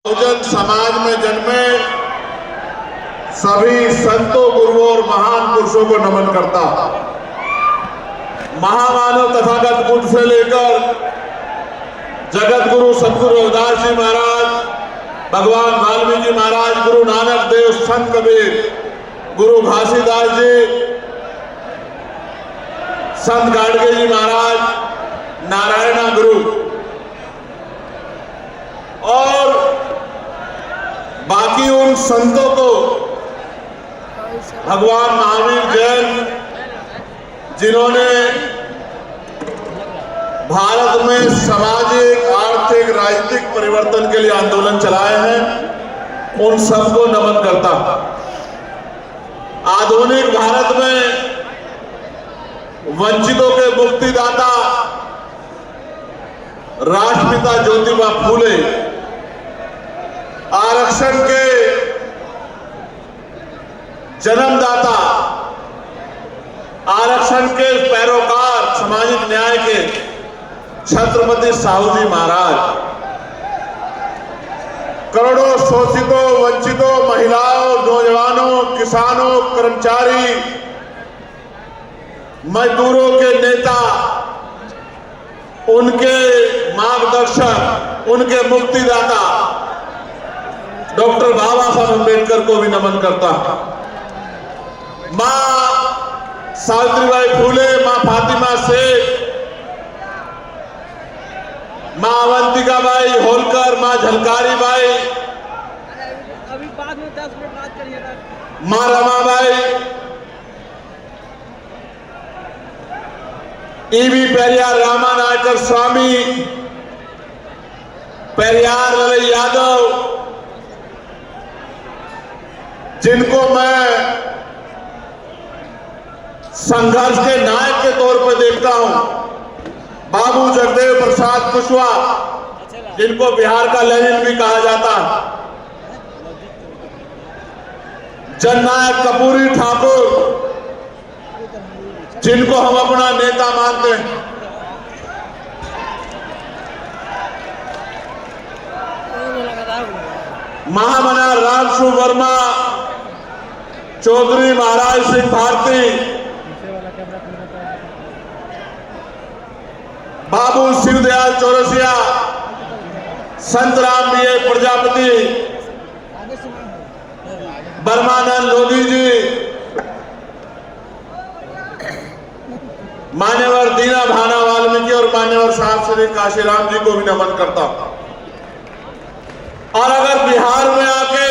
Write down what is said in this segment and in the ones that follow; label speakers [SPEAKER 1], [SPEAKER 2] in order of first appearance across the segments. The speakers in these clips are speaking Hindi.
[SPEAKER 1] बहुजन समाज में जन्मे सभी संतों, गुरुओं और महान पुरुषों को नमन करता। महामानव तथागत बुद्ध से लेकर जगत गुरु सतगुरु रविदास जी महाराज, भगवान वाल्मीकि महाराज, गुरु नानक देव, संत कबीर, गुरु घासीदास जी, संत गाडगे जी महाराज, नारायणा गुरु और बाकी उन संतों को भगवान महावीर जैन, जिन्होंने भारत में सामाजिक, आर्थिक, राजनीतिक परिवर्तन के लिए आंदोलन चलाए हैं, उन सबको नमन करता। आधुनिक भारत में वंचितों के मुक्तिदाता राष्ट्रपिता ज्योतिबा फूले, आरक्षण के जन्मदाता, आरक्षण के पैरोकार, सामाजिक न्याय के छत्रपति साहू जी महाराज, करोड़ों शोषितों, वंचितों, महिलाओं, नौजवानों, किसानों, कर्मचारी, मजदूरों के नेता, उनके मार्गदर्शक, उनके मुक्तिदाता डॉक्टर बाबा साहब अम्बेडकर को भी नमन करता। मां सावित्रीबाई फूले, मां फातिमा शेख, मां अवंतिका बाई होलकर, मां झलकारी बाई,
[SPEAKER 2] अभी बाद में 10 मिनट बात करिएगा,
[SPEAKER 1] मां रमाबाई, ईवी पेरियार रामानायकर स्वामी, पेरियार ललई यादव, जिनको मैं संघर्ष के नायक के तौर पर देखता हूं, बाबू जगदेव प्रसाद कुशवाहा, जिनको बिहार का लेनिन भी कहा जाता है, जननायक कपूरी ठाकुर, जिनको हम अपना नेता मानते हैं, महामना रामसु वर्मा, चौधरी महाराज सिंह भारती, बाबू शिवदयाल चौरसिया, संत राम बीए प्रजापति, बर्मानंद लोधी जी, मान्यवर दीना भाना वाल्मीकि और मान्यवर साहब श्री काशीराम जी को भी नमन करता हूं। और अगर बिहार में आके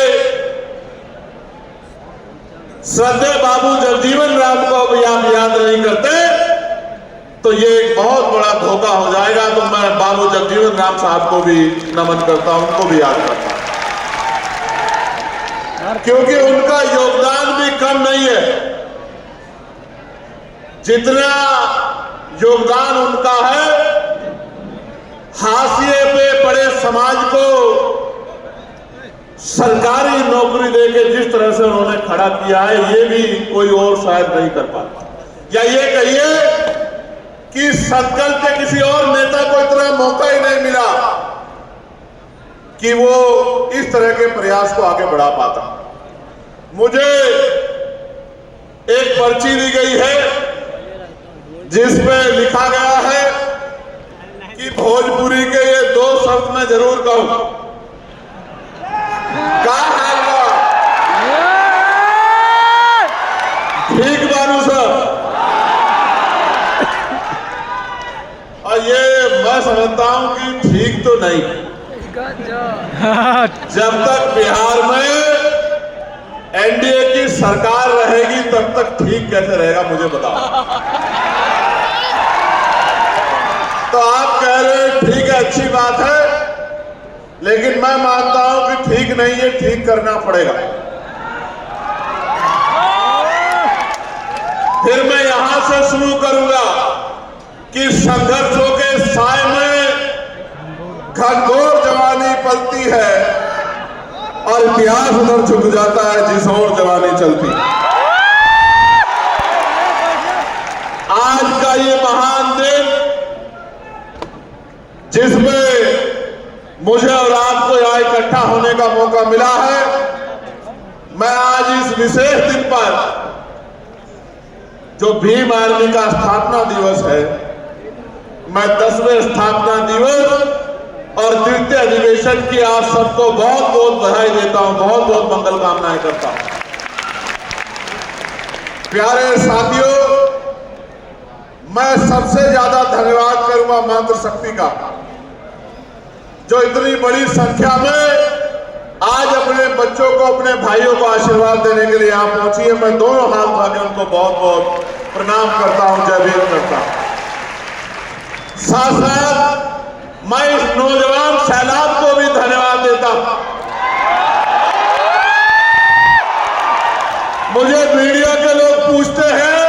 [SPEAKER 1] श्रद्धेय बाबू जगजीवन राम को भी आप याद नहीं करते तो ये एक बहुत बड़ा धोखा हो जाएगा। तो मैं बाबू जगजीवन राम साहब को भी नमन करता हूं, उनको भी याद करता हूं, क्योंकि उनका योगदान भी कम नहीं है। जितना योगदान उनका है, हाशिए पे पड़े समाज को सरकारी नौकरी देके जिस तरह से उन्होंने खड़ा किया है, ये भी कोई और शायद नहीं कर पाता। या ये कहिए कि सत्कल के किसी और नेता को इतना मौका ही नहीं मिला कि वो इस तरह के प्रयास को आगे बढ़ा पाता। मुझे एक पर्ची दी गई है जिसपे लिखा गया है कि भोजपुरी के ये 2 शब्द मैं जरूर कहूं। का हाल बा? ठीक बानू सर। और ये मैं समझता हूं कि ठीक तो नहीं। जब तक बिहार में एनडीए की सरकार रहेगी तब तक ठीक कैसे रहेगा मुझे बताओ। तो आप कह रहे हैं ठीक है, अच्छी बात है, लेकिन मैं मानता हूं कि ठीक नहीं है, ठीक करना पड़ेगा। फिर मैं यहां से शुरू करूंगा कि संघर्षों के साए में घनघोर जवानी पलती है और इतिहास उधर झुक जाता है जिस ओर जवानी चलती। आज का ये महान दिन जिसमें मुझे और आपको यहाँ इकट्ठा होने का मौका मिला है। मैं आज इस विशेष दिन पर, जो भीम आर्मी का स्थापना दिवस है, मैं 10वें स्थापना दिवस और तृतीय अधिवेशन की आप सबको बहुत बहुत बधाई देता हूं, बहुत बहुत मंगल कामनाएं करता हूं। प्यारे साथियों, मैं सबसे ज्यादा धन्यवाद करूंगा मातृशक्ति का, जो इतनी बड़ी संख्या में आज अपने बच्चों को, अपने भाइयों को आशीर्वाद देने के लिए यहाँ पहुंची है। मैं दोनों हाथ उठा के उनको बहुत बहुत प्रणाम करता हूं, जय भीम करता हूं। साथ साथ मैं इस नौजवान सैलाब को भी धन्यवाद देता हूं। मुझे मीडिया के लोग पूछते हैं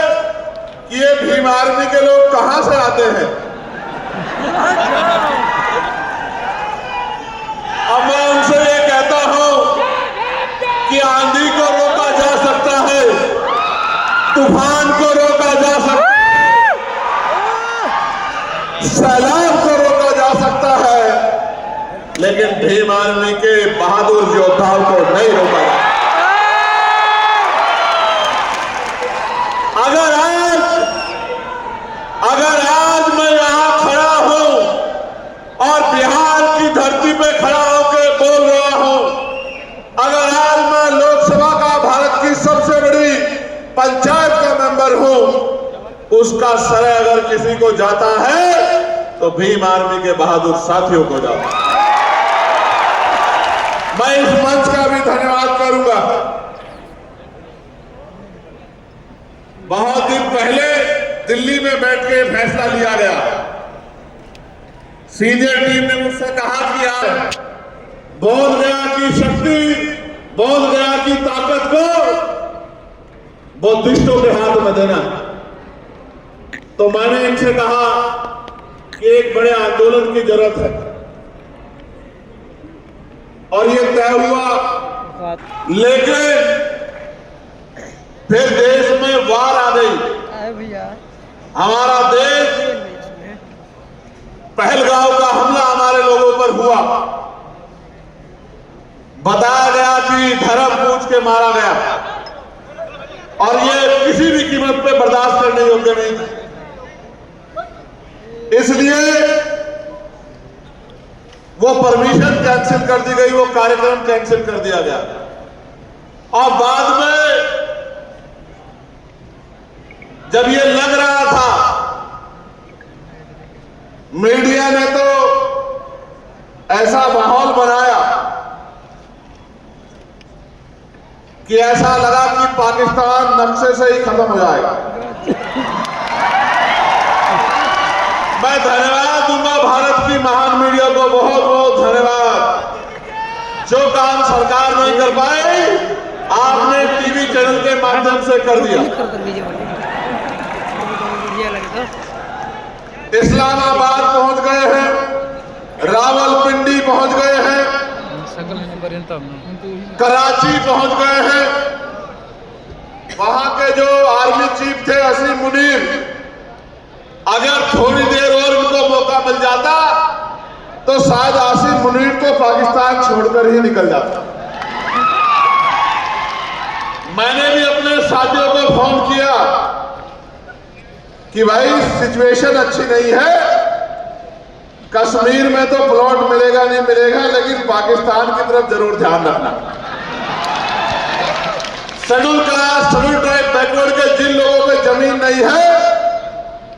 [SPEAKER 1] कि ये भीम आर्मी के लोग कहां से आते हैं। अब मैं उनसे ये कहता हूं कि आंधी को रोका जा सकता है, तूफान को रोका जा सकता है, सैलाब को रोका जा सकता है, लेकिन भीम आर्मी के बहादुर योद्धाओं को नहीं रोका जा सकता। अगर आज मैं यहां खड़ा हूं और बिहार की धरती पे खड़ा होकर बोल रहा हूं, अगर आज मैं लोकसभा का, भारत की सबसे बड़ी पंचायत का मेंबर हूं, उसका श्रेय अगर किसी को जाता है तो भीम आर्मी के बहादुर साथियों को जाता है। मैं इस मंच का भी धन्यवाद करूंगा। बहुत दिन पहले दिल्ली में बैठ के फैसला लिया गया। सीनियर टीम ने मुझसे कहा कि यार, बोध गया की शक्ति, बोध गया की ताकत को बौद्धिस्टों के हाथ में देना। तो मैंने इनसे कहा कि एक बड़े आंदोलन की जरूरत है, और ये तय हुआ। लेकिन फिर देश में वार आ गई। हमारा देश, पहलगांव का हमला हमारे लोगों पर हुआ। बताया गया कि धर्म पूछ के मारा गया, और ये किसी भी कीमत पे बर्दाश्त करने योग्य नहीं था। इसलिए वो परमिशन कैंसिल कर दी गई, वो कार्यक्रम कैंसिल कर दिया गया। और बाद में जब ये लग रहा था, मीडिया ने तो ऐसा माहौल बनाया कि ऐसा लगा कि पाकिस्तान नक्शे से ही खत्म हो जाएगा। मैं धन्यवाद दूंगा भारत की महान मीडिया को, बहुत बहुत धन्यवाद। जो काम सरकार नहीं कर पाई, आपने टीवी चैनल के माध्यम से कर दिया। इस्लामाबाद पहुंच गए हैं, रावलपिंडी पहुंच गए हैं, कराची पहुंच गए हैं। वहां के जो आर्मी चीफ थे असीम मुनीर, अगर थोड़ी देर और उनको मौका मिल जाता तो शायद आसिम मुनीर को पाकिस्तान छोड़कर ही निकल जाता। मैंने भी अपने साथियों को फोन किया कि भाई सिचुएशन अच्छी नहीं है, कश्मीर में तो प्लॉट मिलेगा नहीं मिलेगा, लेकिन पाकिस्तान की तरफ जरूर ध्यान रखना। Schedule caste, schedule tribe, backward के जिन लोगों पे जमीन नहीं है,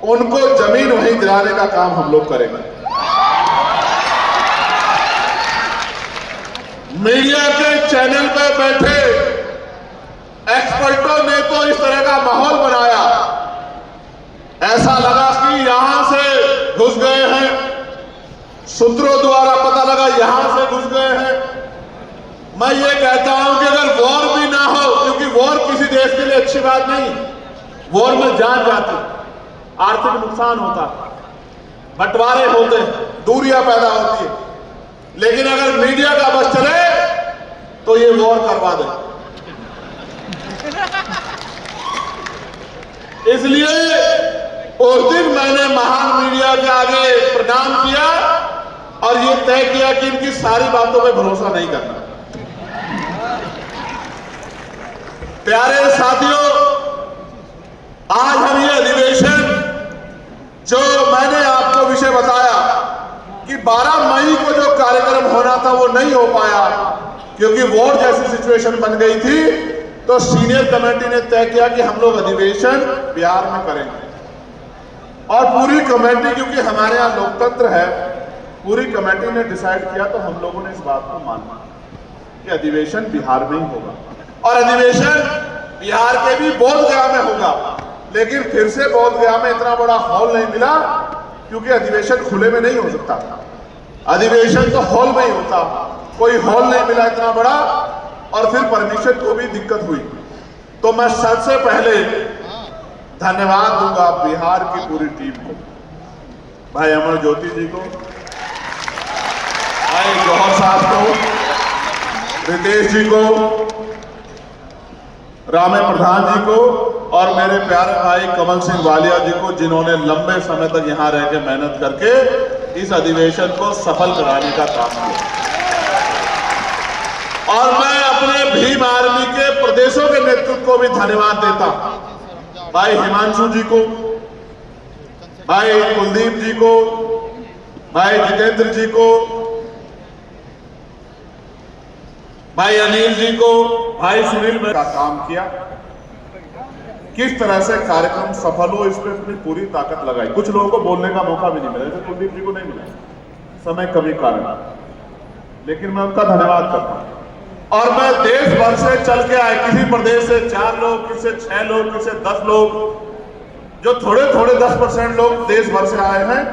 [SPEAKER 1] उनको जमीन वहीं दिलाने का काम हम लोग करेंगे। मीडिया के चैनल पे बैठे एक्सपर्टों ने तो इस तरह का माहौल बनाया, ऐसा लगा कि यहां से घुस गए हैं, सूत्रों द्वारा पता लगा यहां से घुस गए हैं। मैं ये कहता हूं कि अगर वॉर भी ना हो, क्योंकि वॉर किसी देश के लिए अच्छी बात नहीं, वॉर में जान जाती, आर्थिक नुकसान होता, बंटवारे होते, दूरियां पैदा होती है, लेकिन अगर मीडिया का बस चले तो ये वॉर करवा दे। इसलिए उस दिन मैंने महान मीडिया के आगे प्रणाम किया और ये तय किया कि इनकी सारी बातों में भरोसा नहीं करना। प्यारे साथियों, आज हम ये अधिवेशन जो मैंने आपको विषय बताया कि 12 मई को जो कार्यक्रम होना था वो नहीं हो पाया क्योंकि वोट जैसी सिचुएशन बन गई थी, तो सीनियर कमेटी ने तय किया कि हम लोग अधिवेशन बिहार में करेंगे। और पूरी कमेटी, क्योंकि हमारे यहाँ लोकतंत्र है, पूरी कमेटी ने डिसाइड किया, तो हम लोगों ने इस बात को माना कि अधिवेशन बिहार में ही होगा। और अधिवेशन बिहार के भी बोधगया में होगा, लेकिन फिर से बोधगया में इतना बड़ा हॉल नहीं मिला क्योंकि अधिवेशन खुले में नहीं हो सकता, अधिवेशन तो हॉल में ही होता, कोई हॉल नहीं मिला इतना बड़ा, और फिर परमिशन को भी दिक्कत हुई। तो मैं सबसे पहले धन्यवाद दूंगा बिहार की पूरी टीम को, भाई अमर ज्योति जी को, भाई जौहर साहब को, रितेश जी को, रामे प्रधान जी को, और मेरे प्यारे भाई कमल सिंह वालिया जी को, जिन्होंने लंबे समय तक यहां रह के मेहनत करके इस अधिवेशन को सफल कराने का काम किया। और मैं अपने भीम आर्मी के प्रदेशों के नेतृत्व को भी धन्यवाद देता हूं, भाई हिमांशु जी को, भाई कुलदीप जी को, भाई जितेंद्र जी को, भाई अनिल जी को, भाई सुनील का काम किया, किस तरह से कार्यक्रम सफल हो इस पर अपनी पूरी ताकत लगाई। कुछ लोगों को बोलने का मौका भी नहीं मिला, जैसे कुलदीप जी को नहीं मिला, समय कमी कारण, लेकिन मैं उनका धन्यवाद करता हूं। और मैं देश भर से चल के आए, किसी प्रदेश से 4 लोग, किसी 6 लोग, किसी 10 लोग, जो थोड़े थोड़े 10% लोग देश भर से आए हैं,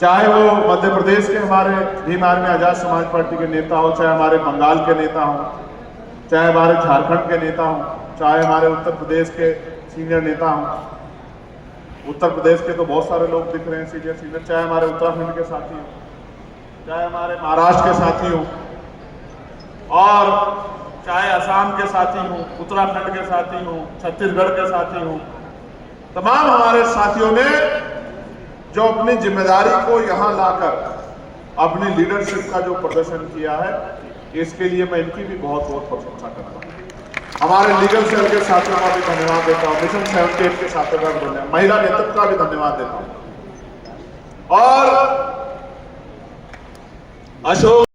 [SPEAKER 1] चाहे वो मध्य प्रदेश के हमारे भीम आर्मी आजाद समाज पार्टी के नेता हो, चाहे हमारे बंगाल के नेता हो, चाहे हमारे झारखंड के नेता हो, चाहे हमारे उत्तर प्रदेश के सीनियर नेता हो। उत्तर प्रदेश के तो बहुत सारे लोग दिख रहे हैं सीनियर, चाहे हमारे उत्तराखंड के साथी हो, चाहे हमारे महाराष्ट्र के साथी हो, और चाहे असम के साथी हो, उत्तराखंड के साथी हो, छत्तीसगढ़ के साथी हो, तमाम हमारे साथियों ने जो अपनी जिम्मेदारी को यहां लाकर अपनी लीडरशिप का जो प्रदर्शन किया है, इसके लिए मैं इनकी भी बहुत बहुत प्रशंसा करता हूं। हमारे लीगल सेल के साथियों का भी धन्यवाद देता हूं, मिशन 78 के साथियों का भी धन्यवाद, महिला नेतृत्व का भी धन्यवाद देता हूं, और अशोक